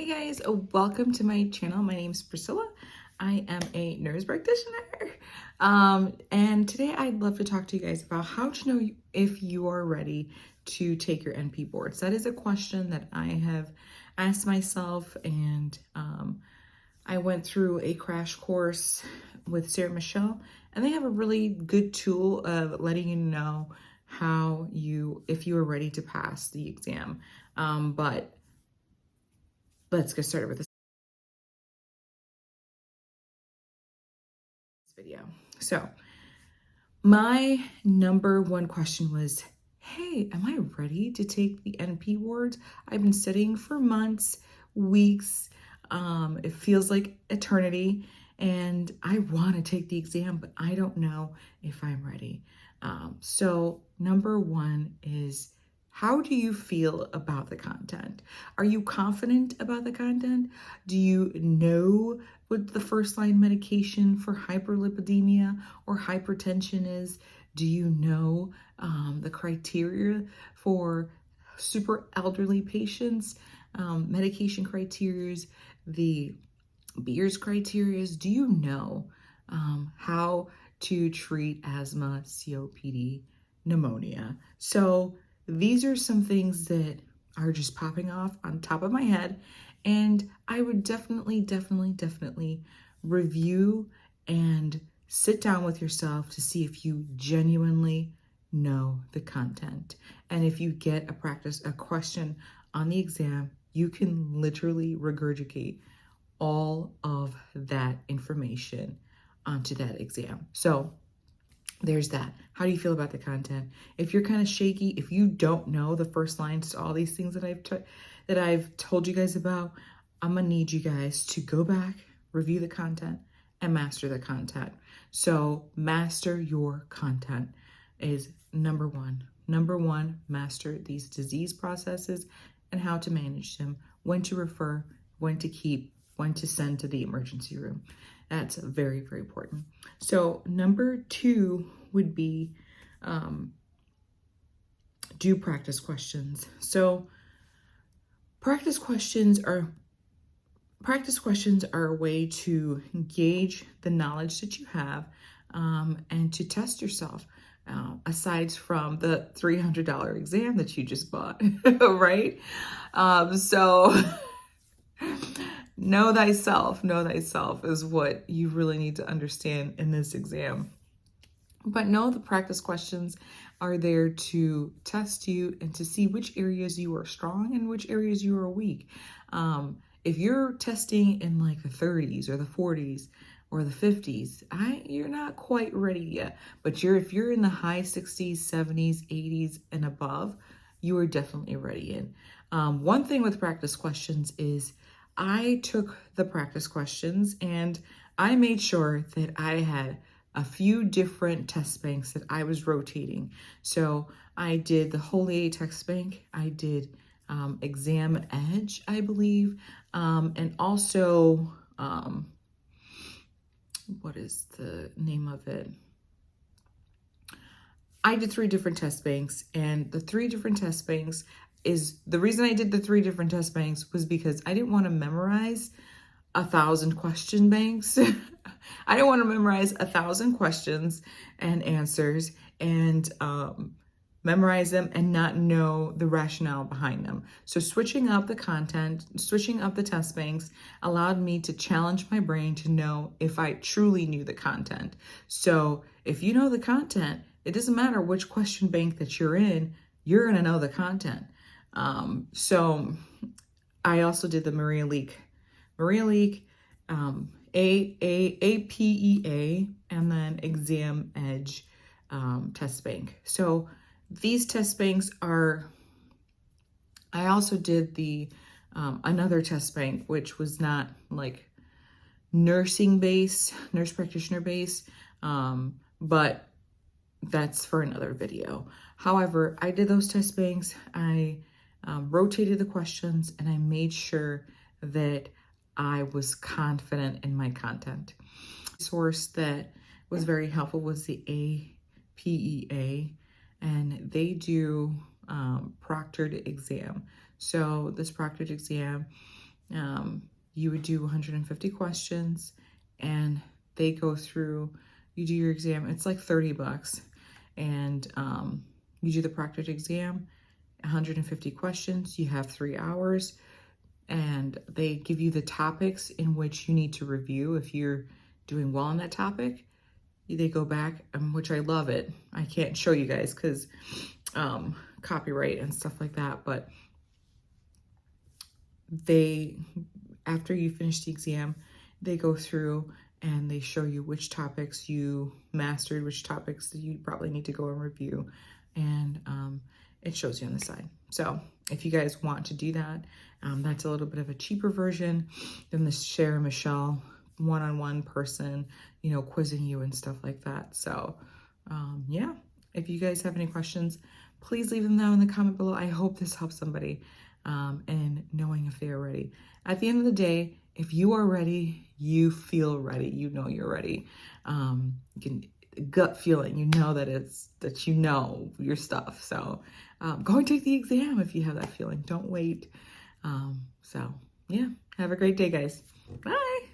Hey guys, welcome to my channel. My name is Priscilla. I am a nurse practitioner. And today I'd love to talk to you guys about how to know if you are ready to take your NP boards. That is a question that I have asked myself, and I went through a crash course with Sarah Michelle, and they have a really good tool of letting you know if you are ready to pass the exam. But let's get started with this video. So my number one question was, hey, am I ready to take the NP boards? I've been studying for months, weeks. It feels like eternity, and I want to take the exam, but I don't know if I'm ready. So number one is, how do you feel about the content? Are you confident about the content? Do you know what the first line medication for hyperlipidemia or hypertension is? Do you know the criteria for super elderly patients, medication criterias, the Beers criterias? Do you know how to treat asthma, COPD, pneumonia? So these are some things that are just popping off on top of my head, and I would definitely review and sit down with yourself to see if you genuinely know the content. And if you get a question on the exam, you can literally regurgitate all of that information onto that exam. So there's that. How do you feel about the content? If you're kind of shaky, if you don't know the first lines to all these things that I've told you guys about, I'm gonna need you guys to go back, review the content, and master the content. So master your content is number one. Number one, master these disease processes and how to manage them, when to refer, when to keep, when to send to the emergency room. That's very, very important. So number two would be do practice questions. So practice questions are a way to gauge the knowledge that you have and to test yourself. Aside from the $300 exam that you just bought, right? So know thyself is what you really need to understand in this exam. But know the practice questions are there to test you and to see which areas you are strong and which areas you are weak. If you're testing in like the 30s or the 40s or the 50s, you're not quite ready yet. But if you're in the high 60s, 70s, 80s, and above, you are definitely ready in. One thing with practice questions is I took the practice questions and I made sure that I had a few different test banks that I was rotating. So I did the Whole A test bank, I did Exam Edge, I believe, and also, what is the name of it? I did 3 different test banks, and the 3 different test banks the reason I did the 3 different test banks was because I didn't want to memorize 1,000 question banks. I didn't want to memorize 1,000 questions and answers and memorize them and not know the rationale behind them. So switching up the content, switching up the test banks allowed me to challenge my brain to know if I truly knew the content. So if you know the content, it doesn't matter which question bank that you're in, you're going to know the content. So I also did the Maria Leak, APEA, and then Exam Edge test bank. So these test banks I also did the another test bank, which was not like nurse practitioner base, but that's for another video. However, I did those test banks. I rotated the questions, and I made sure that I was confident in my content. The source that was very helpful was the APEA, and they do proctored exam. So this proctored exam You would do 150 questions, and they go through, you do your exam. It's like $30, and you do the practice exam, 150 questions. You have 3 hours, and they give you the topics in which you need to review. If you're doing well on that topic, they go back, which I love it. I can't show you guys because copyright and stuff like that, but after you finish the exam, they go through and they show you which topics you mastered, which topics you probably need to go and review, and it shows you on the side. So if you guys want to do that, that's a little bit of a cheaper version than the Sarah Michelle one-on-one person, quizzing you and stuff like that. So yeah, if you guys have any questions, please leave them down in the comment below. I hope this helps somebody in knowing if they are ready. At the end of the day, if you are ready, you feel ready. You know you're ready. You can gut feeling. You know that you know your stuff. So go and take the exam if you have that feeling. Don't wait. So yeah, have a great day, guys. Bye.